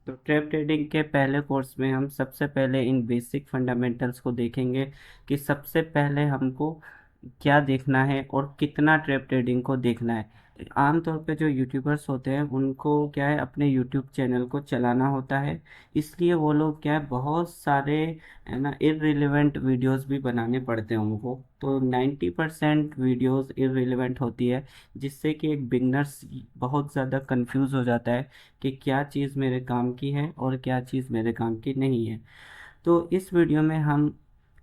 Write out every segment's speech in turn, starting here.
तो trap trading के पहले कोर्स में हम सबसे पहले इन बेसिक फंडामेंटल्स को देखेंगे कि सबसे पहले हमको क्या देखना है और कितना ट्रेप ट्रेडिंग को देखना है। आमतौर पे जो यूट्यूबर्स होते हैं उनको क्या है, अपने यूट्यूब चैनल को चलाना होता है। इसलिए वो लोग क्या है, बहुत सारे है ना इररिलेवेंट वीडियोस भी बनाने पड़ते हैं उनको। तो 90% वीडियोस इररिलेवेंट होती है, जिससे कि एक बिगनर्स बहुत ज़्यादा कंफ्यूज हो जाता है कि क्या चीज़ मेरे काम की है और क्या चीज़ मेरे काम की नहीं है। तो इस वीडियो में हम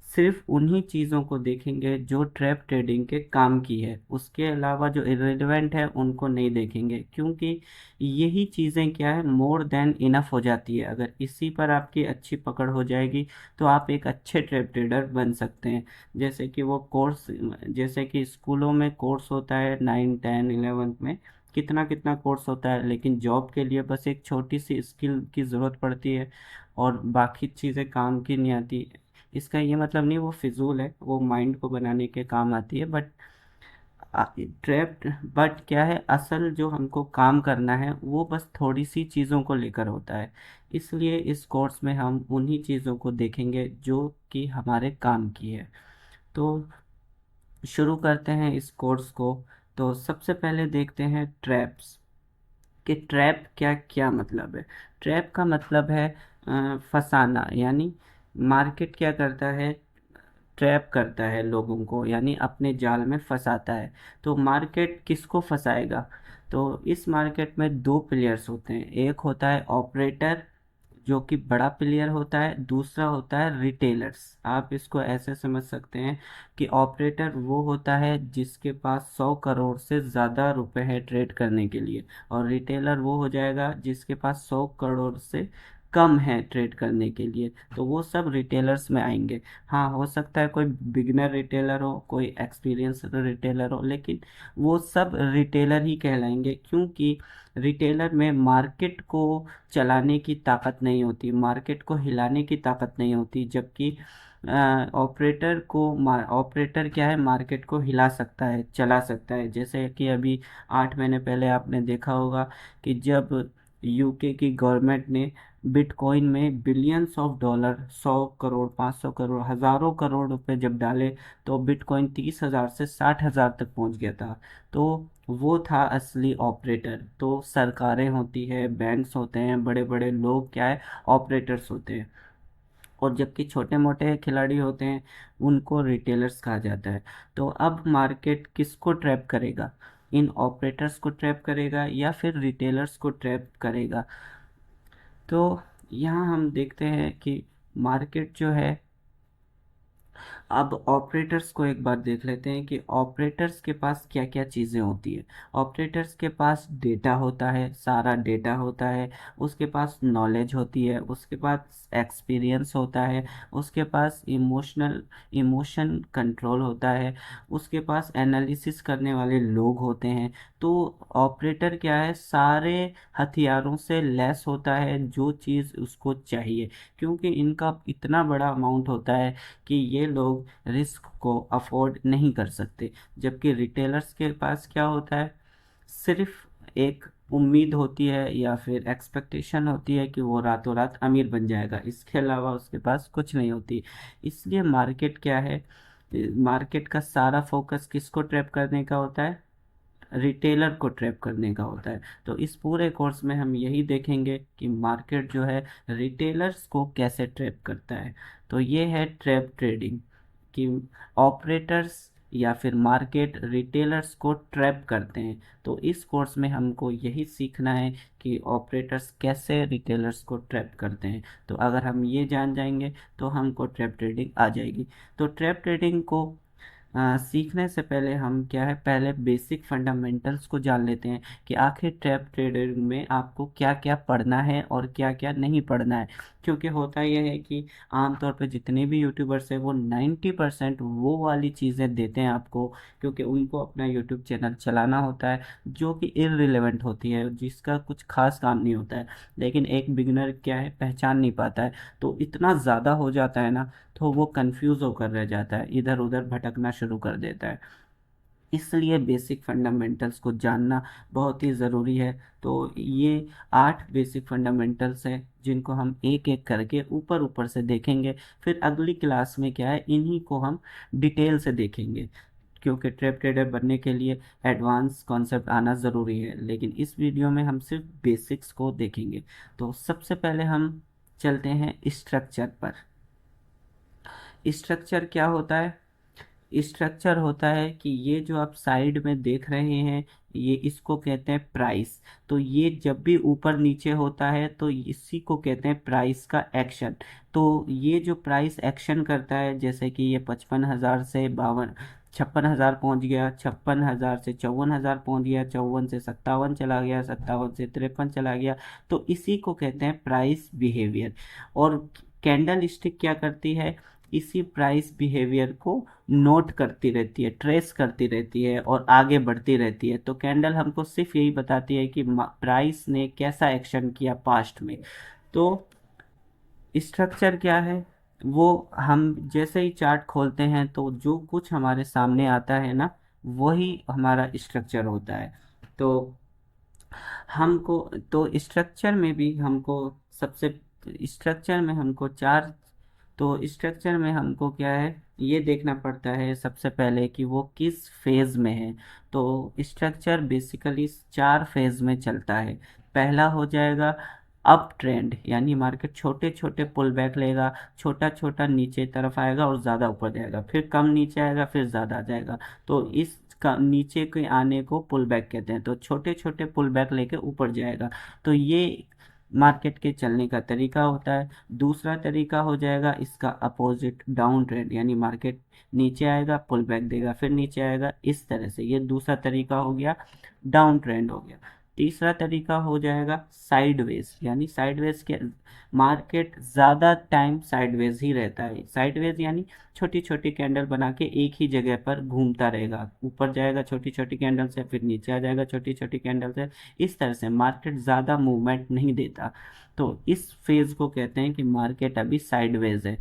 सिर्फ उन्हीं चीज़ों को देखेंगे जो ट्रैप ट्रेडिंग के काम की है। उसके अलावा जो इरेलीवेंट है उनको नहीं देखेंगे, क्योंकि यही चीज़ें क्या है, मोर देन इनफ हो जाती है। अगर इसी पर आपकी अच्छी पकड़ हो जाएगी तो आप एक अच्छे ट्रैप ट्रेडर बन सकते हैं। जैसे कि वो कोर्स, जैसे कि स्कूलों में कोर्स होता है 9, 10, 11 में, कितना कितना कोर्स होता है, लेकिन जॉब के लिए बस एक छोटी सी स्किल की ज़रूरत पड़ती है और बाकी चीज़ें काम की नहीं आती। इसका ये मतलब नहीं वो फिजूल है, वो माइंड को बनाने के काम आती है, बट ट्रैप्ड, बट क्या है, असल जो हमको काम करना है वो बस थोड़ी सी चीज़ों को लेकर होता है। इसलिए इस कोर्स में हम उन्हीं चीज़ों को देखेंगे जो कि हमारे काम की है। तो शुरू करते हैं इस कोर्स को। तो सबसे पहले देखते हैं ट्रैप्स, कि ट्रैप क्या क्या मतलब है। ट्रैप का मतलब है फंसाना, यानी मार्केट क्या करता है, ट्रैप करता है लोगों को, यानी अपने जाल में फंसाता है। तो मार्केट किसको फंसाएगा? तो इस मार्केट में दो प्लेयर्स होते हैं, एक होता है ऑपरेटर जो कि बड़ा प्लेयर होता है, दूसरा होता है रिटेलर्स। आप इसको ऐसे समझ सकते हैं कि ऑपरेटर वो होता है जिसके पास 100 करोड़ से ज़्यादा रुपए हैं ट्रेड करने के लिए, और रिटेलर वो हो जाएगा जिसके पास 100 करोड़ से कम है ट्रेड करने के लिए। तो वो सब रिटेलर्स में आएंगे। हाँ, हो सकता है कोई बिगनर रिटेलर हो, कोई एक्सपीरियंस रिटेलर हो, लेकिन वो सब रिटेलर ही कहलाएंगे, क्योंकि रिटेलर में मार्केट को चलाने की ताकत नहीं होती, मार्केट को हिलाने की ताकत नहीं होती। जबकि ऑपरेटर क्या है, मार्केट को हिला सकता है, चला सकता है। जैसे कि अभी 8 महीने पहले आपने देखा होगा कि जब यूके की गवर्नमेंट ने बिटकॉइन में billions of dollar, 100 crore, 500 crore, हज़ारों करोड़ रुपए जब डाले, तो बिटकॉइन 30,000 से 60,000 तक पहुंच गया था। तो वो था असली ऑपरेटर। तो सरकारें होती है, बैंक्स होते हैं, बड़े बड़े लोग क्या है, ऑपरेटर्स होते हैं। और जबकि छोटे मोटे खिलाड़ी होते हैं उनको रिटेलर्स कहा जाता है। तो अब मार्केट किसको ट्रैप करेगा, इन ऑपरेटर्स को ट्रैप करेगा या फिर रिटेलर्स को ट्रैप करेगा? तो यहाँ हम देखते हैं कि मार्केट जो है, अब ऑपरेटर्स को एक बार देख लेते हैं कि ऑपरेटर्स के पास क्या क्या चीज़ें होती है। ऑपरेटर्स के पास डेटा होता है, सारा डेटा होता है, उसके पास नॉलेज होती है, उसके पास एक्सपीरियंस होता है, उसके पास इमोशन कंट्रोल होता है, उसके पास एनालिसिस करने वाले लोग होते हैं। तो ऑपरेटर क्या है, सारे हथियारों से लैस होता है जो चीज़ उसको चाहिए, क्योंकि इनका इतना बड़ा अमाउंट होता है कि ये लोग रिस्क को अफोर्ड नहीं कर सकते। जबकि रिटेलर्स के पास क्या होता है, सिर्फ एक उम्मीद होती है या फिर एक्सपेक्टेशन होती है कि वो रातों रात अमीर बन जाएगा, इसके अलावा उसके पास कुछ नहीं होती। इसलिए मार्केट क्या है, मार्केट का सारा फोकस किसको ट्रैप करने का होता है, रिटेलर को ट्रैप करने का होता है। तो इस पूरे कोर्स में हम यही देखेंगे कि मार्केट जो है रिटेलर्स को कैसे ट्रैप करता है। तो ये है ट्रैप ट्रेडिंग, कि ऑपरेटर्स या फिर मार्केट रिटेलर्स को ट्रैप करते हैं। तो इस कोर्स में हमको यही सीखना है कि ऑपरेटर्स कैसे रिटेलर्स को ट्रैप करते हैं। तो अगर हम ये जान जाएंगे तो हमको ट्रैप ट्रेडिंग आ जाएगी। तो ट्रैप ट्रेडिंग को सीखने से पहले हम क्या है, पहले बेसिक फंडामेंटल्स को जान लेते हैं कि आखिर ट्रैप ट्रेडिंग में आपको क्या क्या पढ़ना है और क्या क्या नहीं पढ़ना है। क्योंकि होता यह है कि आमतौर पे जितने भी यूट्यूबर्स हैं वो 90% वो वाली चीज़ें देते हैं आपको, क्योंकि उनको अपना यूट्यूब चैनल चलाना होता है जो कि इररिलेवेंट होती है, जिसका कुछ खास काम नहीं होता है। लेकिन एक बिगिनर क्या है, पहचान नहीं पाता है, तो इतना ज़्यादा हो जाता है ना, तो वो कंफ्यूज होकर रह जाता है, इधर उधर भटकना शुरू कर देता है। इसलिए बेसिक फंडामेंटल्स को जानना बहुत ही ज़रूरी है। तो ये 8 बेसिक फंडामेंटल्स हैं जिनको हम एक एक करके ऊपर ऊपर से देखेंगे। फिर अगली क्लास में क्या है, इन्हीं को हम डिटेल से देखेंगे, क्योंकि ट्रेप ट्रेडर बनने के लिए एडवांस कॉन्सेप्ट आना ज़रूरी है, लेकिन इस वीडियो में हम सिर्फ बेसिक्स को देखेंगे। तो सबसे पहले हम चलते हैं स्ट्रक्चर पर। स्ट्रक्चर क्या होता है? स्ट्रक्चर होता है कि ये जो आप साइड में देख रहे हैं, ये इसको कहते हैं प्राइस। तो ये जब भी ऊपर नीचे होता है तो इसी को कहते हैं प्राइस का एक्शन। तो ये जो प्राइस एक्शन करता है, जैसे कि ये 55,000 से 56,000 पहुंच गया, 56,000 से 54,000 पहुंच गया, 54 से 57 चला गया, 57 से 53 चला गया, तो इसी को कहते हैं प्राइस बिहेवियर। और कैंडल स्टिक क्या करती है, इसी प्राइस बिहेवियर को नोट करती रहती है, ट्रेस करती रहती है और आगे बढ़ती रहती है। तो कैंडल हमको सिर्फ यही बताती है कि प्राइस ने कैसा एक्शन किया पास्ट में। तो स्ट्रक्चर क्या है, वो हम जैसे ही चार्ट खोलते हैं तो जो कुछ हमारे सामने आता है ना, वही हमारा स्ट्रक्चर होता है। तो हमको तो स्ट्रक्चर में भी हमको सबसे स्ट्रक्चर में हमको चार तो स्ट्रक्चर में हमको क्या है, ये देखना पड़ता है सबसे पहले कि वो किस फेज में है। तो स्ट्रक्चर बेसिकली 4 फेज में चलता है। पहला हो जाएगा अप ट्रेंड, यानी मार्केट छोटे छोटे पुल बैक लेगा, छोटा छोटा नीचे तरफ आएगा और ज़्यादा ऊपर जाएगा, फिर कम नीचे आएगा, फिर ज़्यादा आ जाएगा। तो इस नीचे के आने को पुल बैक कहते हैं। तो छोटे छोटे पुल बैक लेके ऊपर जाएगा। तो ये मार्केट के चलने का तरीका होता है। दूसरा तरीका हो जाएगा इसका अपोजिट, डाउन ट्रेंड, यानी मार्केट नीचे आएगा, पुल बैक देगा, फिर नीचे आएगा, इस तरह से। ये दूसरा तरीका हो गया, डाउन ट्रेंड हो गया। तीसरा तरीका हो जाएगा साइडवेज, यानी साइडवेज के मार्केट ज़्यादा टाइम साइडवेज ही रहता है। साइडवेज यानी छोटी छोटी कैंडल बना के एक ही जगह पर घूमता रहेगा, ऊपर जाएगा छोटी छोटी कैंडल से, फिर नीचे आ जाएगा छोटी छोटी कैंडल से। इस तरह से मार्केट ज़्यादा मूवमेंट नहीं देता। तो इस फेज़ को कहते हैं कि मार्केट अभी साइडवेज है।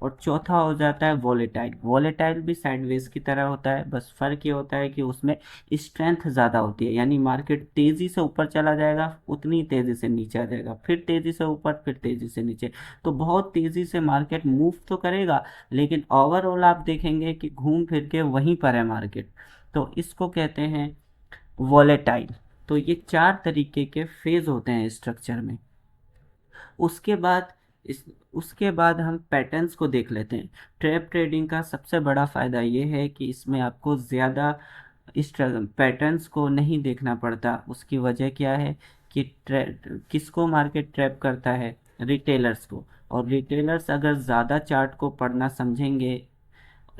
और चौथा हो जाता है वॉलेटाइल। वॉलेटाइल भी साइडवेज की तरह होता है, बस फर्क ये होता है कि उसमें स्ट्रेंथ ज़्यादा होती है, यानी मार्केट तेज़ी से ऊपर चला जाएगा, उतनी तेज़ी से नीचे आ जाएगा, फिर तेज़ी से ऊपर, फिर तेज़ी से नीचे। तो बहुत तेज़ी से मार्केट मूव तो करेगा, लेकिन ओवरऑल आप देखेंगे कि घूम फिर के वहीं पर है मार्केट। तो इसको कहते हैं वॉलेटाइल। तो ये 4 तरीके के फेज होते हैं स्ट्रक्चर में। उसके बाद इस उसके बाद हम पैटर्न्स को देख लेते हैं। ट्रैप ट्रेडिंग का सबसे बड़ा फ़ायदा ये है कि इसमें आपको ज़्यादा इस पैटर्न्स को नहीं देखना पड़ता। उसकी वजह क्या है कि किसको मार्केट ट्रैप करता है, रिटेलर्स को। और रिटेलर्स अगर ज़्यादा चार्ट को पढ़ना समझेंगे,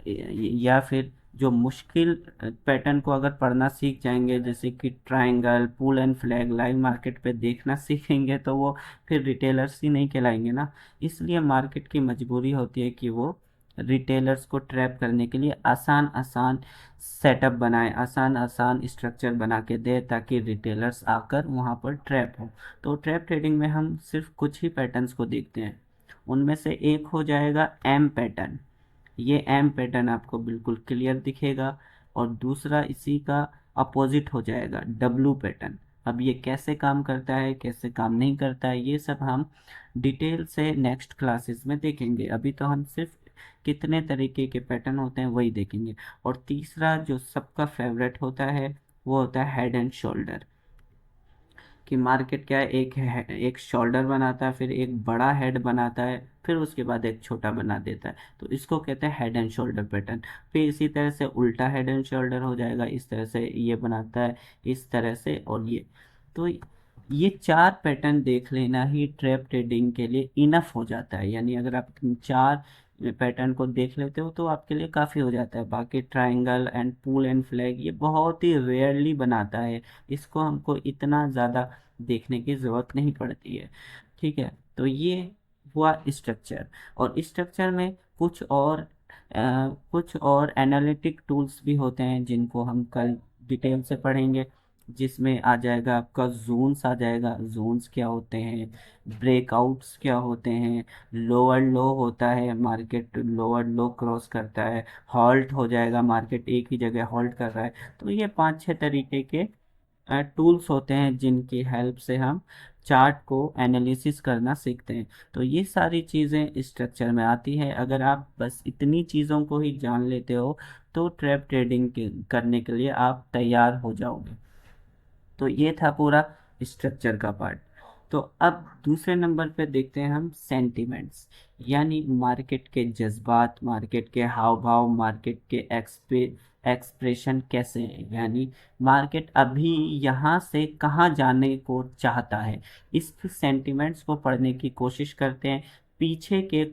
या फिर जो मुश्किल पैटर्न को अगर पढ़ना सीख जाएंगे, जैसे कि triangle, pole and flag, live market पे देखना सीखेंगे, तो वो फिर रिटेलर्स ही नहीं कहलाएंगे ना। इसलिए मार्केट की मजबूरी होती है कि वो रिटेलर्स को ट्रैप करने के लिए आसान आसान सेटअप बनाए, आसान आसान स्ट्रक्चर बना के दे, ताकि रिटेलर्स आकर वहाँ पर ट्रैप हो। तो ट्रैप ट्रेडिंग में हम सिर्फ कुछ ही पैटर्न्स को देखते हैं। उनमें से एक हो जाएगा एम पैटर्न। ये एम पैटर्न आपको बिल्कुल क्लियर दिखेगा। और दूसरा इसी का अपोजिट हो जाएगा डब्लू पैटर्न। अब ये कैसे काम करता है, कैसे काम नहीं करता है, ये सब हम डिटेल से नेक्स्ट क्लासेस में देखेंगे। अभी तो हम सिर्फ कितने तरीके के पैटर्न होते हैं वही देखेंगे। और तीसरा जो सबका फेवरेट होता है, वो होता है हेड एंड शोल्डर। कि मार्केट क्या है, एक शोल्डर बनाता है, फिर एक बड़ा हेड बनाता है, फिर उसके बाद एक छोटा बना देता है। तो इसको कहते हैं हेड एंड शोल्डर पैटर्न। फिर इसी तरह से उल्टा हेड एंड शोल्डर हो जाएगा, इस तरह से ये बनाता है, इस तरह से, और ये। तो ये 4 पैटर्न देख लेना ही ट्रैप ट्रेडिंग के लिए इनफ हो जाता है। यानी अगर आप 4 पैटर्न को देख लेते हो तो आपके लिए काफ़ी हो जाता है। बाकी triangle and pole and flag ये बहुत ही रेयरली बनाता है, इसको हमको इतना ज़्यादा देखने की ज़रूरत नहीं पड़ती है। ठीक है, तो ये हुआ स्ट्रक्चर। और स्ट्रक्चर में कुछ और एनालिटिक टूल्स भी होते हैं जिनको हम कल डिटेल से पढ़ेंगे। जिसमें आ जाएगा आपका जोन्स आ जाएगा, जोन्स क्या होते हैं, ब्रेकआउट्स क्या होते हैं, लोअर लो होता है, मार्केट लोअर लो क्रॉस करता है, हॉल्ट हो जाएगा, मार्केट एक ही जगह हॉल्ट कर रहा है। तो ये पांच छह तरीके के टूल्स होते हैं जिनकी हेल्प से हम चार्ट को एनालिसिस करना सीखते हैं। तो ये सारी चीज़ें स्ट्रक्चर में आती है। अगर आप बस इतनी चीज़ों को ही जान लेते हो तो ट्रैप ट्रेडिंग करने के लिए आप तैयार हो जाओगे। तो ये था पूरा स्ट्रक्चर का पार्ट। तो अब दूसरे नंबर पे देखते हैं हम सेंटिमेंट्स, यानी मार्केट के जज्बात, मार्केट के हाव भाव, मार्केट के एक्सप्रेशन कैसे हैं, यानी मार्केट अभी यहाँ से कहाँ जाने को चाहता है। इस सेंटिमेंट्स को पढ़ने की कोशिश करते हैं पीछे के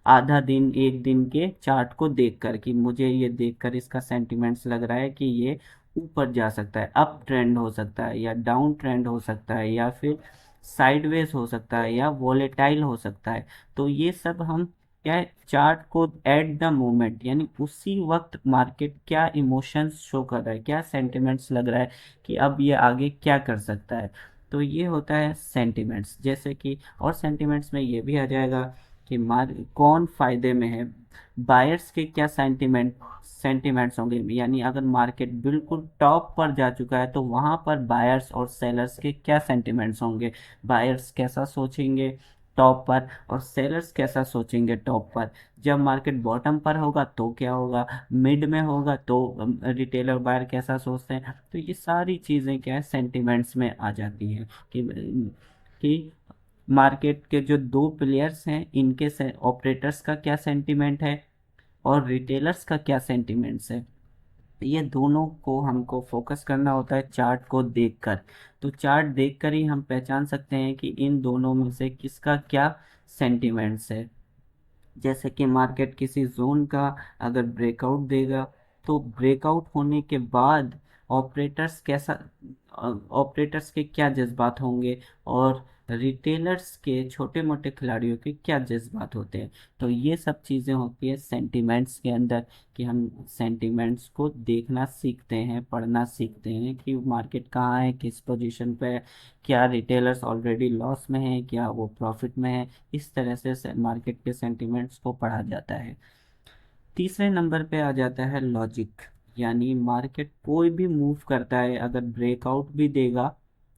आधा दिन एक दिन के चार्ट को देखकर, कि मुझे ये देखकर इसका सेंटिमेंट्स लग रहा है कि ये ऊपर जा सकता है, अप ट्रेंड हो सकता है या डाउन ट्रेंड हो सकता है या फिर साइडवेज हो सकता है या वोलेटाइल हो सकता है। तो ये सब हम क्या है, चार्ट को एट द मोमेंट, यानी उसी वक्त मार्केट क्या इमोशंस शो कर रहा है, क्या सेंटिमेंट्स लग रहा है कि अब ये आगे क्या कर सकता है। तो ये होता है सेंटिमेंट्स। जैसे कि और सेंटिमेंट्स में ये भी आ जाएगा कि मार कौन फायदे में है, बायर्स के क्या सेंटिमेंट्स होंगे, यानी अगर मार्केट बिल्कुल टॉप पर जा चुका है तो वहां पर बायर्स और सेलर्स के क्या सेंटिमेंट्स होंगे, बायर्स कैसा सोचेंगे टॉप पर और सेलर्स कैसा सोचेंगे टॉप पर। जब मार्केट बॉटम पर होगा तो क्या होगा, मिड में होगा तो रिटेलर बायर कैसा सोचते हैं। तो ये सारी चीज़ें क्या है, सेंटिमेंट्स में आ जाती हैं कि मार्केट के जो दो प्लेयर्स हैं इनके से ऑपरेटर्स का क्या सेंटिमेंट है और रिटेलर्स का क्या सेंटिमेंट्स है। ये दोनों को हमको फोकस करना होता है चार्ट को देखकर। तो चार्ट देखकर ही हम पहचान सकते हैं कि इन दोनों में से किसका क्या सेंटिमेंट्स है। जैसे कि मार्केट किसी जोन का अगर ब्रेकआउट देगा तो ब्रेकआउट होने के बाद ऑपरेटर्स कैसा ऑपरेटर्स के क्या जज्बात होंगे और रिटेलर्स के छोटे मोटे खिलाड़ियों के क्या जज्बात होते हैं। तो ये सब चीज़ें होती है सेंटिमेंट्स के अंदर, कि हम सेंटिमेंट्स को देखना सीखते हैं, पढ़ना सीखते हैं कि मार्केट कहाँ है, किस पोजीशन पे है, क्या रिटेलर्स ऑलरेडी लॉस में है, क्या वो प्रॉफिट में है। इस तरह से मार्केट के सेंटिमेंट्स को पढ़ा जाता है। तीसरे नंबर पे आ जाता है लॉजिक, यानी मार्केट कोई भी मूव करता है अगर ब्रेकआउट भी देगा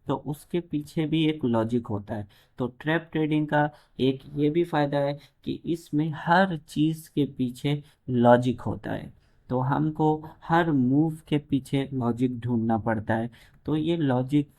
तो उसके पीछे भी एक लॉजिक होता है। तो ट्रैप ट्रेडिंग का एक ये भी फायदा है कि इसमें हर चीज़ के पीछे लॉजिक होता है। तो हमको हर मूव के पीछे लॉजिक ढूंढना पड़ता है। तो ये लॉजिक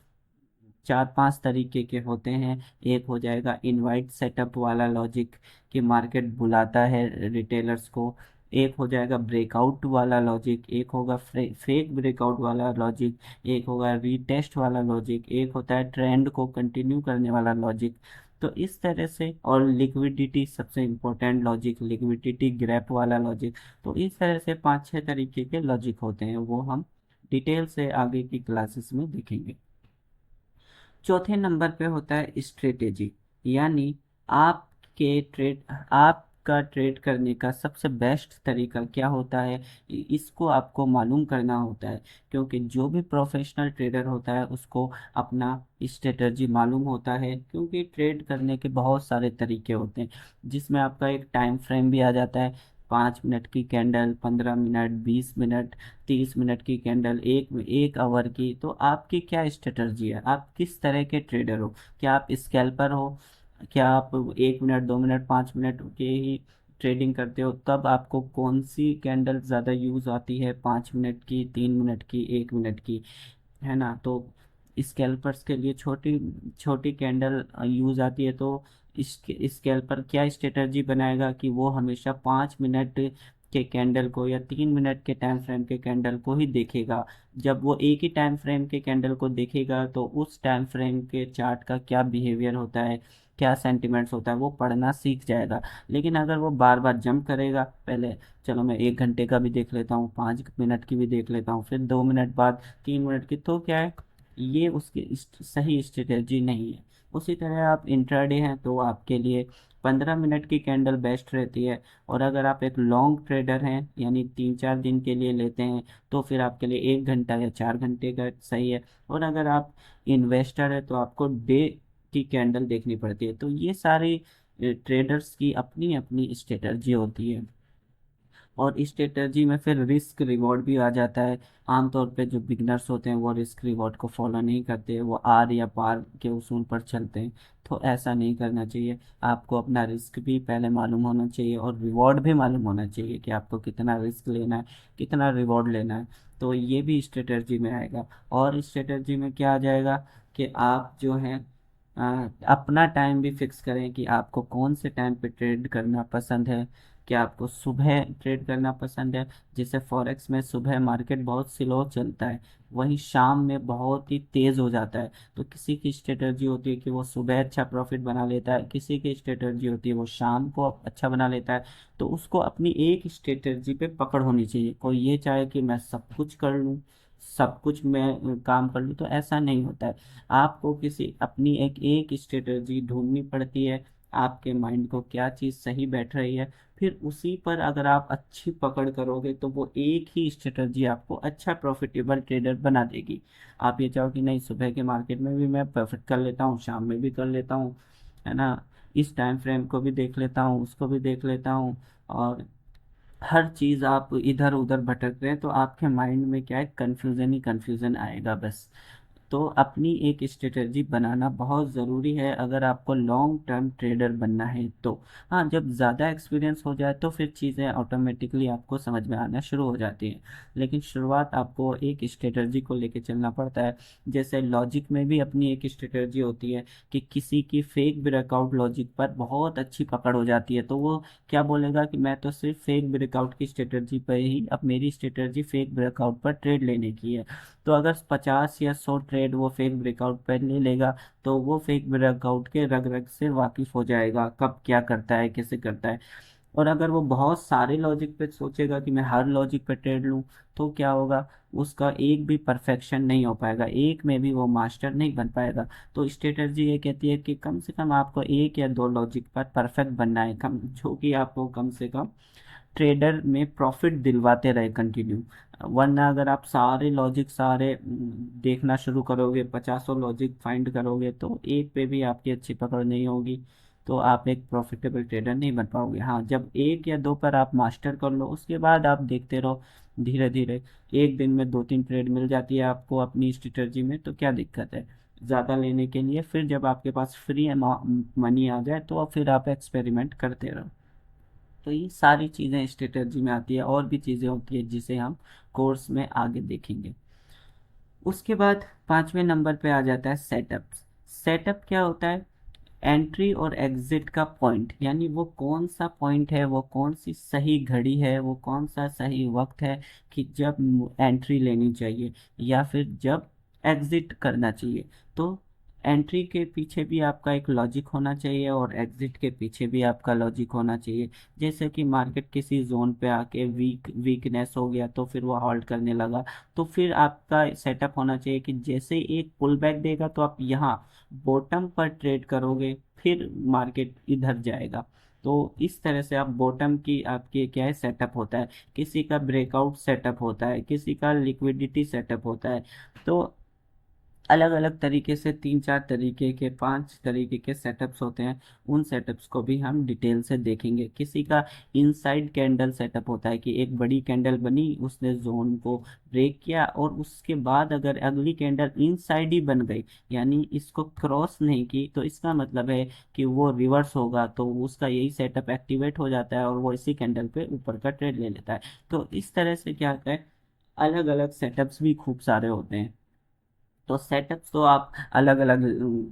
चार पांच तरीके के होते हैं। एक हो जाएगा इनवाइट सेटअप वाला लॉजिक, कि मार्केट बुलाता है रिटेलर्स को। एक हो जाएगा ब्रेकआउट वाला लॉजिक, एक होगा फेक ब्रेकआउट वाला लॉजिक, एक होगा रीटेस्ट वाला लॉजिक, एक होता है ट्रेंड को कंटिन्यू करने वाला लॉजिक। तो इस तरह से, और लिक्विडिटी सबसे इम्पोर्टेंट लॉजिक, लिक्विडिटी ग्रैप वाला लॉजिक। तो इस तरह से पांच छह तरीके के लॉजिक होते हैं, वो हम डिटेल से आगे की क्लासेस में देखेंगे। चौथे नंबर पे होता है स्ट्रेटेजी, यानी आपका ट्रेड करने का सबसे बेस्ट तरीका क्या होता है, इसको आपको मालूम करना होता है। क्योंकि जो भी प्रोफेशनल ट्रेडर होता है उसको अपना स्ट्रेटजी मालूम होता है, क्योंकि ट्रेड करने के बहुत सारे तरीके होते हैं जिसमें आपका एक टाइम फ्रेम भी आ जाता है। 5 मिनट की कैंडल, 15 मिनट, 20 मिनट, 30 मिनट की कैंडल, एक एक आवर की। तो आपकी क्या स्ट्रेटजी है, आप किस तरह के ट्रेडर हो, क्या आप स्कैल्पर हो, क्या आप 1 मिनट 2 मिनट 5 मिनट के ही ट्रेडिंग करते हो। तब आपको कौन सी कैंडल ज़्यादा यूज़ आती है, 5 मिनट की, 3 मिनट की, 1 मिनट की, है ना। तो स्कैल्पर्स के लिए छोटी छोटी कैंडल यूज आती है। तो इस स्कैल्पर क्या स्ट्रेटजी बनाएगा कि वो हमेशा 5 मिनट के कैंडल को या 3 मिनट के टाइम फ्रेम के कैंडल को ही देखेगा। जब वो एक ही टाइम फ्रेम के कैंडल को देखेगा तो उस टाइम फ्रेम के चार्ट का क्या बिहेवियर होता है, क्या सेंटिमेंट्स होता है, वो पढ़ना सीख जाएगा। लेकिन अगर वो बार बार जंप करेगा, पहले चलो मैं 1 घंटे का भी देख लेता हूँ, 5 मिनट की भी देख लेता हूँ, फिर 2 मिनट बाद 3 मिनट की, तो क्या है, ये उसकी सही स्ट्रेटेजी नहीं है। उसी तरह आप इंट्राडे हैं तो आपके लिए 15 मिनट की कैंडल बेस्ट रहती है। और अगर आप एक लॉन्ग ट्रेडर हैं यानी 3-4 दिन के लिए लेते हैं तो फिर आपके लिए 1 घंटा या 4 घंटे का सही है। और अगर आप इन्वेस्टर है तो आपको डे की कैंडल देखनी पड़ती है। तो ये सारी ट्रेडर्स की अपनी अपनी स्ट्रेटजी होती है। और इस स्ट्रेटजी में फिर रिस्क रिवॉर्ड भी आ जाता है। आमतौर पे जो बिगनर्स होते हैं वो रिस्क रिवॉर्ड को फॉलो नहीं करते, वो आर या पार के उसूल पर चलते हैं। तो ऐसा नहीं करना चाहिए। आपको अपना रिस्क भी पहले मालूम होना चाहिए और रिवॉर्ड भी मालूम होना चाहिए कि आपको कितना रिस्क लेना है, कितना रिवॉर्ड लेना है। तो ये भी स्ट्रेटजी में आएगा। और स्ट्रेटजी में क्या आ जाएगा कि आप जो हैं अपना टाइम भी फिक्स करें कि आपको कौन से टाइम पे ट्रेड करना पसंद है। क्या आपको सुबह ट्रेड करना पसंद है? जैसे फॉरेक्स में सुबह मार्केट बहुत स्लो चलता है, वहीं शाम में बहुत ही तेज हो जाता है। तो किसी की स्ट्रेटजी होती है कि वो सुबह अच्छा प्रॉफिट बना लेता है, किसी की स्ट्रेटजी होती है वो शाम को अच्छा बना लेता है। तो उसको अपनी एक स्ट्रेटजी पे पकड़ होनी चाहिए। कोई ये चाहे कि मैं सब कुछ कर लूँ, सब कुछ मैं काम कर लूँ, तो ऐसा नहीं होता है। आपको किसी अपनी एक एक स्ट्रेटजी ढूंढनी पड़ती है। आपके माइंड को क्या चीज़ सही बैठ रही है, फिर उसी पर अगर आप अच्छी पकड़ करोगे तो वो एक ही स्ट्रेटजी आपको अच्छा प्रॉफिटेबल ट्रेडर बना देगी। आप ये चाहो कि नहीं सुबह के मार्केट में भी मैं प्रॉफिट कर लेता हूँ, शाम में भी कर लेता हूँ, है ना, इस टाइम फ्रेम को भी देख लेता हूँ, उसको भी देख लेता हूँ, और हर चीज़ आप इधर उधर भटक रहे हैं तो आपके माइंड में क्या है, कन्फ्यूज़न ही कन्फ्यूज़न आएगा बस। तो अपनी एक स्ट्रेटजी बनाना बहुत ज़रूरी है अगर आपको लॉन्ग टर्म ट्रेडर बनना है तो। हाँ, जब ज़्यादा एक्सपीरियंस हो जाए तो फिर चीज़ें ऑटोमेटिकली आपको समझ में आना शुरू हो जाती हैं। लेकिन शुरुआत आपको एक स्ट्रेटजी को लेके चलना पड़ता है। जैसे लॉजिक में भी अपनी एक स्ट्रेटजी होती है कि किसी की फेक ब्रेकआउट लॉजिक पर बहुत अच्छी पकड़ हो जाती है तो वो क्या बोलेगा कि मैं तो सिर्फ फेक ब्रेकआउट की स्ट्रेटजी पर ही, अब मेरी स्ट्रेटजी फेक ब्रेकआउट पर ट्रेड लेने की है। तो अगर 50 या 100 ट्रेड वो फेक ब्रेकआउट पर ले लेगा तो वो फेक ब्रेकआउट के रग रग से वाकिफ हो जाएगा, कब क्या करता है, कैसे करता है। और अगर वो बहुत सारे लॉजिक पे सोचेगा कि मैं हर लॉजिक पे ट्रेड लूँ तो क्या होगा, उसका एक भी परफेक्शन नहीं हो पाएगा, एक में भी वो मास्टर नहीं बन पाएगा। तो स्ट्रेटजी ये कहती है कि कम से कम आपको 1 या 2 लॉजिक पर परफेक्ट बनना है, कम जो कि आपको कम से कम ट्रेडर में प्रॉफिट दिलवाते रहे कंटिन्यू। वरना अगर आप सारे लॉजिक सारे देखना शुरू करोगे, 50 लॉजिक फाइंड करोगे तो एक पे भी आपकी अच्छी पकड़ नहीं होगी, तो आप एक प्रॉफिटेबल ट्रेडर नहीं बन पाओगे। हाँ, जब 1 या 2 पर आप मास्टर कर लो उसके बाद आप देखते रहो, धीरे धीरे एक दिन में 2-3 ट्रेड मिल जाती है आपको अपनी स्ट्रेटजी में तो क्या दिक्कत है ज़्यादा लेने के लिए। फिर जब आपके पास फ्री मनी आ जाए तो फिर आप एक्सपेरिमेंट करते रहो। तो ये सारी चीज़ें स्ट्रेटजी में आती है, और भी चीज़ें होती है जिसे हम कोर्स में आगे देखेंगे। उसके बाद 5वें नंबर पे आ जाता है सेटअप। सेटअप क्या होता है? एंट्री और एग्जिट का पॉइंट, यानी वो कौन सा पॉइंट है, वो कौन सी सही घड़ी है, वो कौन सा सही वक्त है कि जब एंट्री लेनी चाहिए या फिर जब एग्जिट करना चाहिए। तो एंट्री के पीछे भी आपका एक लॉजिक होना चाहिए और एग्जिट के पीछे भी आपका लॉजिक होना चाहिए। जैसे कि मार्केट किसी जोन पे आके वीकनेस हो गया तो फिर वो हॉल्ट करने लगा, तो फिर आपका सेटअप होना चाहिए कि जैसे एक पुल बैक देगा तो आप यहाँ बॉटम पर ट्रेड करोगे, फिर मार्केट इधर जाएगा। तो इस तरह से आप बॉटम की आपके क्या है सेटअप होता है, किसी का ब्रेकआउट सेटअप होता है, किसी का लिक्विडिटी सेटअप होता है। तो अलग अलग तरीके से 3-4 तरीके के 5 तरीके के सेटअप्स होते हैं। उन सेटअप्स को भी हम डिटेल से देखेंगे। किसी का इनसाइड कैंडल सेटअप होता है कि एक बड़ी कैंडल बनी, उसने जोन को ब्रेक किया और उसके बाद अगर अगली कैंडल इनसाइड ही बन गई यानी इसको क्रॉस नहीं की तो इसका मतलब है कि वो रिवर्स होगा, तो उसका यही सेटअप एक्टिवेट हो जाता है और वो इसी कैंडल पे ऊपर का ट्रेड ले लेता है। तो इस तरह से क्या होता है, अलग अलग सेटअप्स भी खूब सारे होते हैं। तो सेटअप तो आप अलग अलग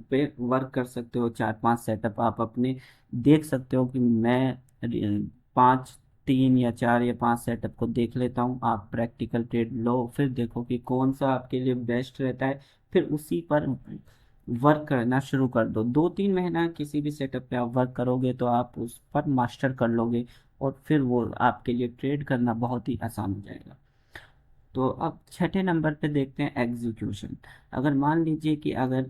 पे वर्क कर सकते हो, 4-5 सेटअप आप अपने देख सकते हो कि मैं 3 या 4 या 5 सेटअप को देख लेता हूँ। आप प्रैक्टिकल ट्रेड लो, फिर देखो कि कौन सा आपके लिए बेस्ट रहता है, फिर उसी पर वर्क करना शुरू कर दो। 2-3 महीना किसी भी सेटअप पे आप वर्क करोगे तो आप उस पर मास्टर कर लोगे और फिर वो आपके लिए ट्रेड करना बहुत ही आसान हो जाएगा। तो अब छठे नंबर पे देखते हैं एग्जीक्यूशन। अगर मान लीजिए कि अगर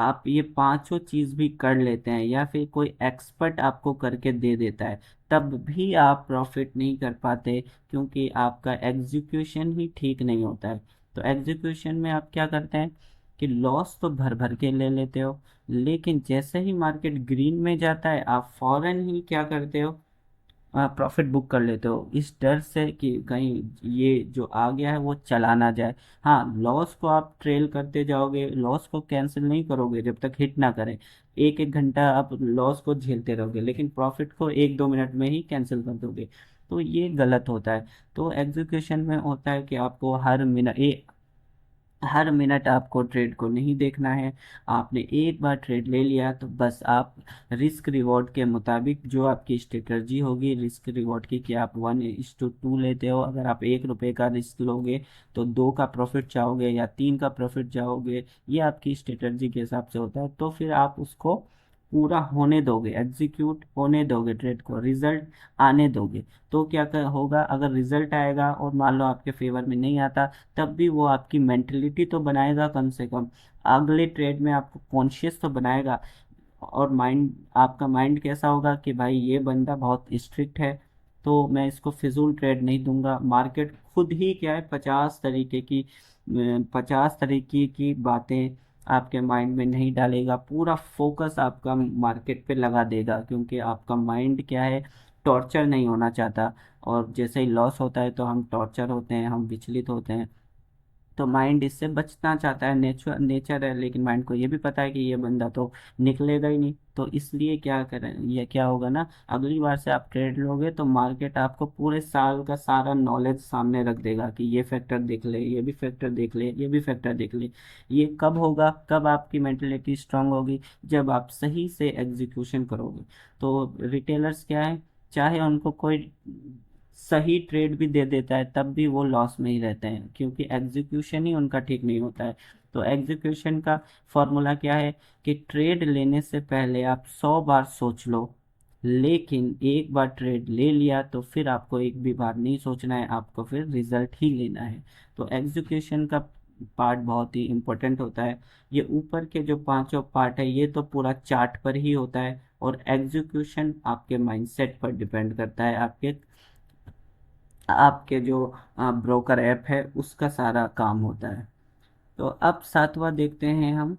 आप ये पांचों चीज भी कर लेते हैं या फिर कोई एक्सपर्ट आपको करके दे देता है, तब भी आप प्रॉफिट नहीं कर पाते, क्योंकि आपका एग्जीक्यूशन ही ठीक नहीं होता है। तो एग्जीक्यूशन में आप क्या करते हैं कि लॉस तो भर भर के ले लेते हो, लेकिन जैसे ही मार्केट ग्रीन में जाता है आप फौरन ही क्या करते हो, प्रॉफिट बुक कर लेते हो, इस डर से कि कहीं ये जो आ गया है वो चला ना जाए। हाँ, लॉस को आप ट्रेल करते जाओगे, लॉस को कैंसिल नहीं करोगे जब तक हिट ना करें। एक एक घंटा आप लॉस को झेलते रहोगे, लेकिन प्रॉफिट को एक दो मिनट में ही कैंसिल कर दोगे, तो ये गलत होता है। तो एग्जीक्यूशन में होता है कि आपको हर मिनट आपको ट्रेड को नहीं देखना है। आपने एक बार ट्रेड ले लिया तो बस आप रिस्क रिवॉर्ड के मुताबिक जो आपकी स्ट्रेटजी होगी रिस्क रिवॉर्ड की, कि आप 1:2 लेते हो, अगर आप 1 रुपये का रिस्क लोगे तो 2 का प्रॉफिट चाहोगे या 3 का प्रॉफिट चाहोगे, ये आपकी स्ट्रेटजी के हिसाब से होता है। तो फिर आप उसको पूरा होने दोगे, एग्जीक्यूट होने दोगे, ट्रेड को रिजल्ट आने दोगे। तो होगा, अगर रिजल्ट आएगा और मान लो आपके फेवर में नहीं आता, तब भी वो आपकी मेंटलिटी तो बनाएगा, कम से कम अगले ट्रेड में आपको कॉन्शियस तो बनाएगा। और माइंड, आपका माइंड कैसा होगा कि भाई ये बंदा बहुत स्ट्रिक्ट है, तो मैं इसको फिजूल ट्रेड नहीं दूंगा। मार्केट खुद ही क्या है, 50 तरीके की बातें आपके माइंड में नहीं डालेगा, पूरा फोकस आपका मार्केट पे लगा देगा, क्योंकि आपका माइंड क्या है, टॉर्चर नहीं होना चाहता। और जैसे ही लॉस होता है तो हम टॉर्चर होते हैं, हम विचलित होते हैं। तो माइंड इससे बचना चाहता है, नेचर नेचर है, लेकिन माइंड को ये भी पता है कि ये बंदा तो निकलेगा ही नहीं। तो इसलिए क्या करें, ये क्या होगा ना, अगली बार से आप ट्रेड लोगे तो मार्केट आपको पूरे साल का सारा नॉलेज सामने रख देगा कि ये फैक्टर देख ले, ये भी फैक्टर देख ले, ये भी फैक्टर देख ले। ये कब होगा, कब आपकी मेंटेलिटी स्ट्रांग होगी, जब आप सही से एग्जीक्यूशन करोगे। तो रिटेलर्स क्या है, चाहे उनको कोई सही ट्रेड भी दे देता है तब भी वो लॉस में ही रहते हैं, क्योंकि एग्जीक्यूशन ही उनका ठीक नहीं होता है। तो एग्जीक्यूशन का फॉर्मूला क्या है कि ट्रेड लेने से पहले आप 100 बार सोच लो, लेकिन एक बार ट्रेड ले लिया तो फिर आपको एक भी बार नहीं सोचना है, आपको फिर रिजल्ट ही लेना है। तो एग्जीक्यूशन का पार्ट बहुत ही इम्पोर्टेंट होता है। ये ऊपर के जो पांचों पार्ट है ये तो पूरा चार्ट पर ही होता है, और एग्जीक्यूशन आपके माइंडसेट पर डिपेंड करता है, आपके आपके जो ब्रोकर ऐप है उसका सारा काम होता है। तो अब सातवां देखते हैं हम,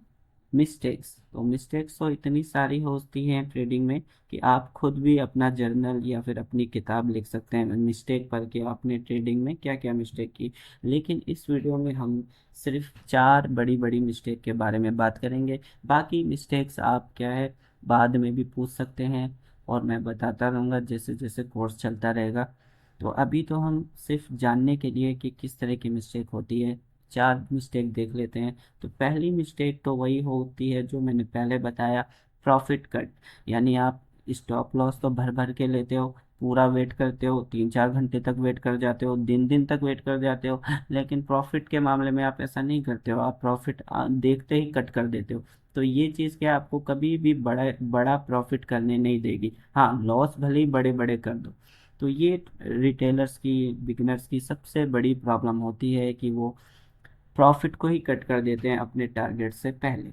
मिस्टेक्स। तो मिस्टेक्स तो इतनी सारी होती हैं ट्रेडिंग में कि आप खुद भी अपना जर्नल या फिर अपनी किताब लिख सकते हैं मिस्टेक पर, कि आपने ट्रेडिंग में क्या क्या मिस्टेक की। लेकिन इस वीडियो में हम सिर्फ 4 बड़ी बड़ी मिस्टेक के बारे में बात करेंगे। बाकी मिस्टेक्स आप क्या है, बाद में भी पूछ सकते हैं, और मैं बताता रहूँगा जैसे जैसे कोर्स चलता रहेगा। तो अभी तो हम सिर्फ जानने के लिए कि किस तरह की मिस्टेक होती है, 4 मिस्टेक देख लेते हैं। तो पहली मिस्टेक तो वही होती है जो मैंने पहले बताया, प्रॉफिट कट। यानी आप स्टॉप लॉस तो भर भर के लेते हो, पूरा वेट करते हो, 3 4 घंटे तक वेट कर जाते हो, दिन दिन तक वेट कर जाते हो, लेकिन प्रॉफिट के मामले में आप ऐसा नहीं करते हो, आप प्रॉफिट देखते ही कट कर देते हो। तो ये चीज़ क्या, आपको कभी भी बड़ा बड़ा प्रॉफिट करने नहीं देगी। हाँ, लॉस भले ही बड़े बड़े कर दो। तो ये रिटेलर्स की, बिगिनर्स की सबसे बड़ी प्रॉब्लम होती है कि वो प्रॉफिट को ही कट कर देते हैं अपने टारगेट से पहले।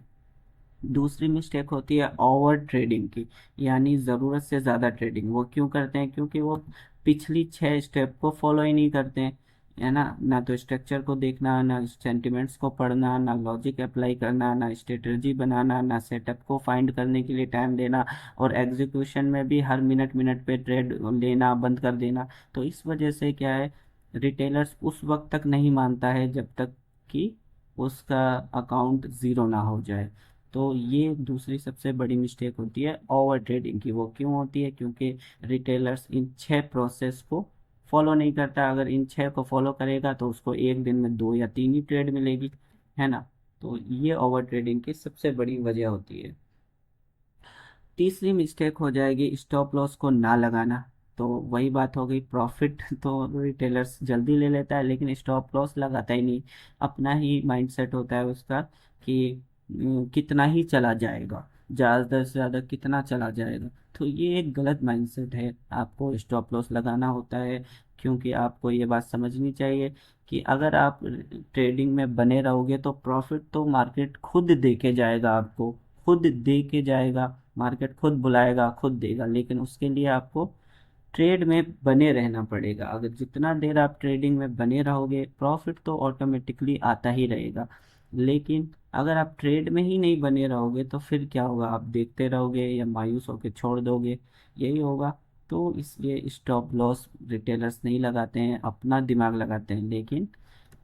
दूसरी मिस्टेक होती है ओवर ट्रेडिंग की, यानी ज़रूरत से ज़्यादा ट्रेडिंग। वो क्यों करते हैं, क्योंकि वो पिछली 6 स्टेप को फॉलो ही नहीं करते हैं, है ना। ना तो स्ट्रक्चर को देखना, ना सेंटिमेंट्स को पढ़ना, ना लॉजिक अप्लाई करना, ना स्ट्रेटजी बनाना, ना सेटअप को फाइंड करने के लिए टाइम देना, और एग्जीक्यूशन में भी हर मिनट मिनट पे ट्रेड लेना बंद कर देना। तो इस वजह से क्या है, रिटेलर्स उस वक्त तक नहीं मानता है जब तक कि उसका अकाउंट ज़ीरो ना हो जाए। तो ये दूसरी सबसे बड़ी मिस्टेक होती है ओवर ट्रेडिंग की। वो क्यों होती है, क्योंकि रिटेलर्स इन 6 प्रोसेस को फॉलो नहीं करता। अगर इन 6 को फॉलो करेगा तो उसको एक दिन में 2 या 3 ही ट्रेड मिलेगी, है ना। तो ये ओवर ट्रेडिंग की सबसे बड़ी वजह होती है। तीसरी मिस्टेक हो जाएगी स्टॉप लॉस को ना लगाना। तो वही बात हो गई, प्रॉफिट तो रिटेलर्स जल्दी ले लेता है लेकिन स्टॉप लॉस लगाता ही नहीं। अपना ही माइंडसेट होता है उसका कि कितना ही चला जाएगा। ज़्यादा से ज़्यादा कितना चला जाएगा। तो ये एक गलत माइंडसेट है, आपको स्टॉप लॉस लगाना होता है। क्योंकि आपको ये बात समझनी चाहिए कि अगर आप ट्रेडिंग में बने रहोगे तो प्रॉफिट तो मार्केट खुद दे के जाएगा आपको, खुद दे के जाएगा। मार्केट खुद बुलाएगा, खुद देगा, लेकिन उसके लिए आपको ट्रेड में बने रहना पड़ेगा। अगर जितना देर आप ट्रेडिंग में बने रहोगे, प्रॉफिट तो ऑटोमेटिकली आता ही रहेगा। लेकिन अगर आप ट्रेड में ही नहीं बने रहोगे तो फिर क्या होगा, आप देखते रहोगे या मायूस होकर छोड़ दोगे, यही होगा। तो इसलिए स्टॉप लॉस रिटेलर्स नहीं लगाते हैं, अपना दिमाग लगाते हैं। लेकिन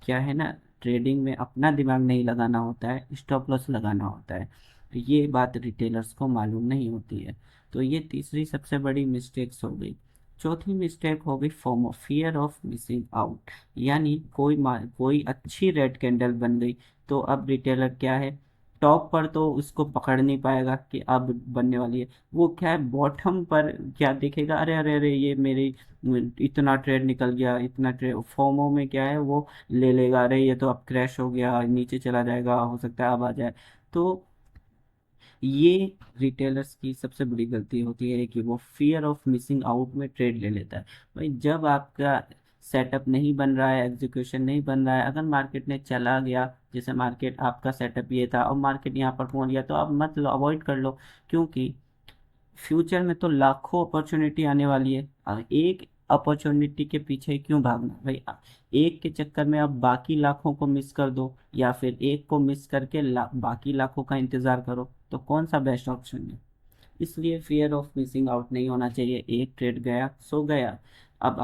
क्या है ना, ट्रेडिंग में अपना दिमाग नहीं लगाना होता है, स्टॉप लॉस लगाना होता है। तो ये बात रिटेलर्स को मालूम नहीं होती है। तो ये तीसरी सबसे बड़ी मिस्टेक्स हो गई। चौथी मिस्टेक हो गई FOMO, fear of missing out. यानी कोई अच्छी रेड कैंडल बन गई तो अब रिटेलर क्या है, टॉप पर तो उसको पकड़ नहीं पाएगा कि अब बनने वाली है। वो क्या है, बॉटम पर क्या देखेगा, अरे अरे अरे ये मेरी इतना ट्रेड निकल गया, इतना ट्रेड, फोमो में क्या है वो ले लेगा, अरे ये तो अब क्रैश हो गया, नीचे चला जाएगा, हो सकता है अब आ जाए। तो ये रिटेलर्स की सबसे बड़ी गलती होती है कि वो फियर ऑफ मिसिंग आउट में ट्रेड ले लेता है। भाई जब आपका सेटअप नहीं बन रहा है, एग्जीक्यूशन नहीं बन रहा है, अगर मार्केट ने चला गया, जैसे मार्केट आपका सेटअप ये था और मार्केट यहाँ पर पहुंच गया, तो आप मत लो, अवॉइड कर लो। क्योंकि फ्यूचर में तो लाखों अपॉर्चुनिटी आने वाली है। अब एक अपॉर्चुनिटी के पीछे क्यों भागना भाई, एक के चक्कर में आप बाकी लाखों को मिस कर दो, या फिर एक को मिस करके बाकी लाखों का इंतजार करो, तो कौन सा बेस्ट ऑप्शन है। इसलिए फियर ऑफ मिसिंग आउट नहीं होना चाहिए। एक ट्रेड गया सो गया। अब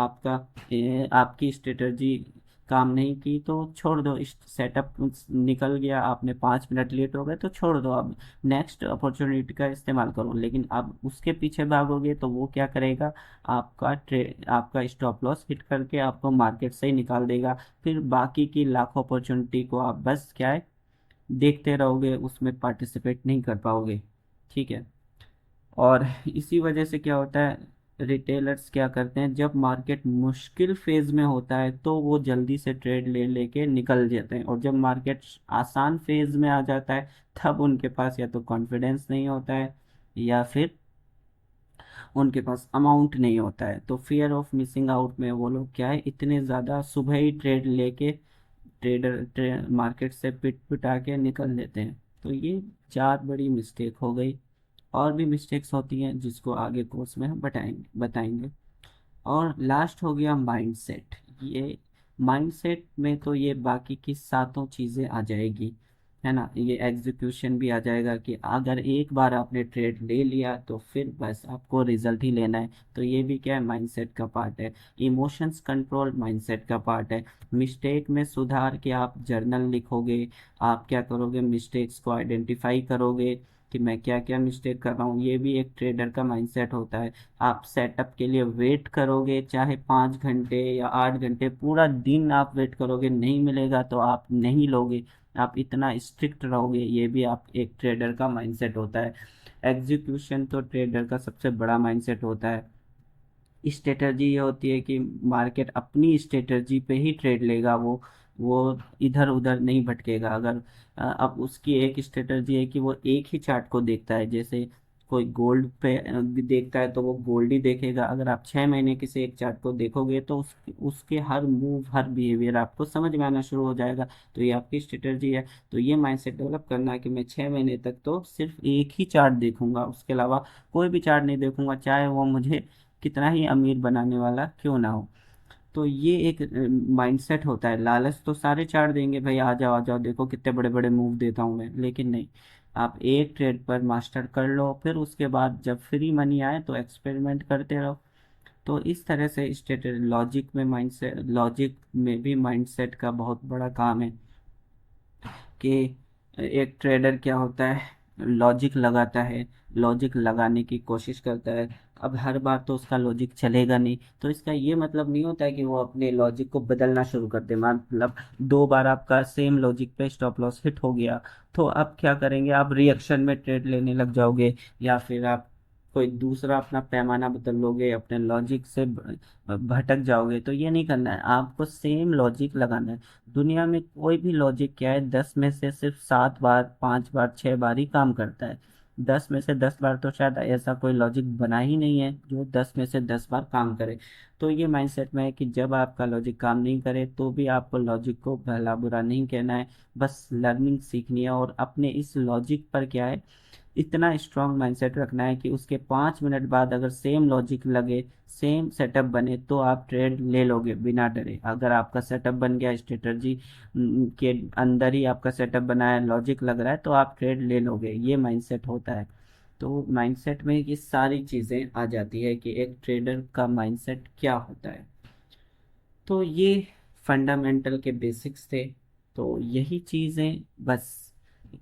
आपकी स्ट्रेटजी काम नहीं की तो छोड़ दो, सेटअप निकल गया, आपने 5 मिनट लेट हो गए तो छोड़ दो, अब नेक्स्ट अपॉर्चुनिटी का इस्तेमाल करो। लेकिन आप उसके पीछे भागोगे तो वो क्या करेगा, आपका स्टॉप लॉस हिट करके आपको मार्केट से ही निकाल देगा। फिर बाकी की लाखों अपॉर्चुनिटी को आप बस क्या है, देखते रहोगे, उसमें पार्टिसिपेट नहीं कर पाओगे। ठीक है। और इसी वजह से क्या होता है, रिटेलर्स क्या करते हैं, जब मार्केट मुश्किल फेज में होता है तो वो जल्दी से ट्रेड ले लेके निकल जाते हैं, और जब मार्केट आसान फेज में आ जाता है तब उनके पास या तो कॉन्फिडेंस नहीं होता है, या फिर उनके पास अमाउंट नहीं होता है। तो फियर ऑफ मिसिंग आउट में वो लोग क्या है, इतने ज़्यादा सुबह ही ट्रेड लेके मार्केट से पिट पिटा के निकल लेते हैं। तो ये चार बड़ी मिस्टेक हो गई। और भी मिस्टेक्स होती हैं जिसको आगे कोर्स में हम बताएंगे। और लास्ट हो गया माइंडसेट। ये माइंडसेट में तो ये बाकी की सातों चीज़ें आ जाएगी, है ना। ये एग्जीक्यूशन भी आ जाएगा कि अगर एक बार आपने ट्रेड ले लिया तो फिर बस आपको रिजल्ट ही लेना है। तो ये भी क्या है, माइंडसेट का पार्ट है। इमोशंस कंट्रोल माइंडसेट का पार्ट है। मिस्टेक में सुधार के आप जर्नल लिखोगे, आप क्या करोगे, मिस्टेक्स को आइडेंटिफाई करोगे कि मैं क्या क्या मिस्टेक कर रहा हूँ, ये भी एक ट्रेडर का माइंडसेट होता है। आप सेटअप के लिए वेट करोगे, चाहे 5 घंटे या 8 घंटे, पूरा दिन आप वेट करोगे, नहीं मिलेगा तो आप नहीं लोगे, आप इतना स्ट्रिक्ट रहोगे, ये भी आप एक ट्रेडर का माइंडसेट होता है। एग्जीक्यूशन तो ट्रेडर का सबसे बड़ा माइंडसेट होता है। स्ट्रेटजी ये होती है कि मार्केट अपनी स्ट्रेटजी पे ही ट्रेड लेगा, वो इधर उधर नहीं भटकेगा। अगर अब उसकी एक स्ट्रेटजी है कि वो एक ही चार्ट को देखता है, जैसे कोई गोल्ड पे देखता है तो वो गोल्ड ही देखेगा। अगर आप 6 महीने किसी एक चार्ट को देखोगे तो उसके हर मूव, हर बिहेवियर आपको समझ में आना शुरू हो जाएगा। तो ये आपकी स्ट्रेटजी है। तो ये माइंडसेट डेवलप करना है कि मैं 6 महीने तक तो सिर्फ एक ही चार्ट देखूंगा, उसके अलावा कोई भी चार्ट नहीं देखूंगा, चाहे वो मुझे कितना ही अमीर बनाने वाला क्यों ना हो। तो ये एक माइंडसेट होता है। लालच तो सारे चार्ट देंगे, भाई आ जाओ देखो कितने बड़े बड़े मूव देता हूँ मैं, लेकिन नहीं। आप एक ट्रेड पर मास्टर कर लो, फिर उसके बाद जब फ्री मनी आए तो एक्सपेरिमेंट करते रहो। तो इस तरह से स्टेट लॉजिक में भी माइंडसेट का बहुत बड़ा काम है कि एक ट्रेडर क्या होता है, लॉजिक लगाता है, लॉजिक लगाने की कोशिश करता है। अब हर बार तो उसका लॉजिक चलेगा नहीं, तो इसका ये मतलब नहीं होता है कि वो अपने लॉजिक को बदलना शुरू कर दे। मतलब 2 बार आपका सेम लॉजिक पे स्टॉप लॉस हिट हो गया, तो अब क्या करेंगे, आप रिएक्शन में ट्रेड लेने लग जाओगे, या फिर आप कोई दूसरा अपना पैमाना बदल लोगे, अपने लॉजिक से भटक जाओगे। तो ये नहीं करना है, आपको सेम लॉजिक लगाना है। दुनिया में कोई भी लॉजिक क्या है, 10 में से सिर्फ 7 बार, 5 बार, 6 बार ही काम करता है। 10 में से 10 बार तो शायद ऐसा कोई लॉजिक बना ही नहीं है जो 10 में से 10 बार काम करे। तो ये माइंडसेट में है कि जब आपका लॉजिक काम नहीं करे तो भी आपको लॉजिक को भला बुरा नहीं कहना है, बस लर्निंग सीखनी है और अपने इस लॉजिक पर क्या है, इतना स्ट्रांग माइंडसेट रखना है कि उसके 5 मिनट बाद अगर सेम लॉजिक लगे, सेम सेटअप बने, तो आप ट्रेड ले लोगे बिना डरे। अगर आपका सेटअप बन गया, स्ट्रेटजी के अंदर ही आपका सेटअप बना है, लॉजिक लग रहा है, तो आप ट्रेड ले लोगे। ये माइंडसेट होता है। तो माइंडसेट में ये सारी चीज़ें आ जाती है कि एक ट्रेडर का माइंडसेट क्या होता है। तो ये फंडामेंटल के बेसिक्स थे। तो यही चीज़ें बस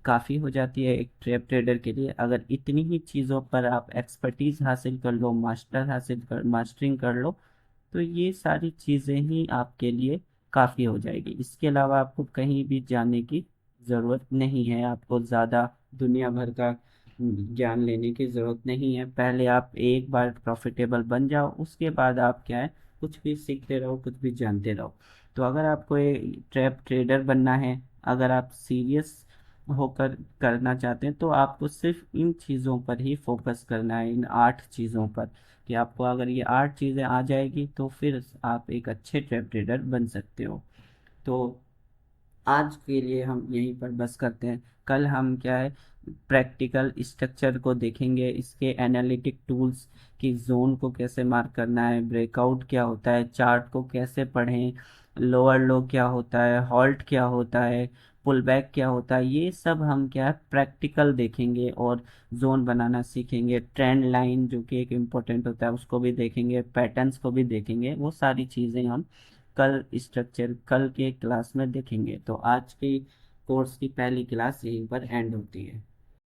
काफ़ी हो जाती है एक ट्रेडर के लिए। अगर इतनी ही चीज़ों पर आप एक्सपर्टीज़ हासिल कर लो, मास्टरिंग कर लो, तो ये सारी चीज़ें ही आपके लिए काफ़ी हो जाएगी। इसके अलावा आपको कहीं भी जाने की ज़रूरत नहीं है, आपको ज़्यादा दुनिया भर का ज्ञान लेने की ज़रूरत नहीं है। पहले आप एक बार प्रॉफिटेबल बन जाओ, उसके बाद आप क्या है, कुछ भी सीखते रहो, कुछ भी जानते रहो। तो अगर आपको एक ट्रेडर बनना है, अगर आप सीरियस होकर करना चाहते हैं, तो आपको सिर्फ इन चीज़ों पर ही फोकस करना है, इन 8 चीज़ों पर। कि आपको अगर ये 8 चीज़ें आ जाएगी तो फिर आप एक अच्छे ट्रेडर बन सकते हो। तो आज के लिए हम यहीं पर बस करते हैं। कल हम क्या है, प्रैक्टिकल स्ट्रक्चर को देखेंगे, इसके एनालिटिक टूल्स की जोन को कैसे मार्क करना है, ब्रेकआउट क्या होता है, चार्ट को कैसे पढ़ें, लोअर लो क्या होता है, हॉल्ट क्या होता है, पुल बैक क्या होता है, ये सब हम क्या है प्रैक्टिकल देखेंगे और जोन बनाना सीखेंगे। ट्रेंड लाइन जो कि एक इम्पोर्टेंट होता है उसको भी देखेंगे, पैटर्न्स को भी देखेंगे। वो सारी चीज़ें हम कल के क्लास में देखेंगे। तो आज की कोर्स की पहली क्लास यहीं पर एंड होती है।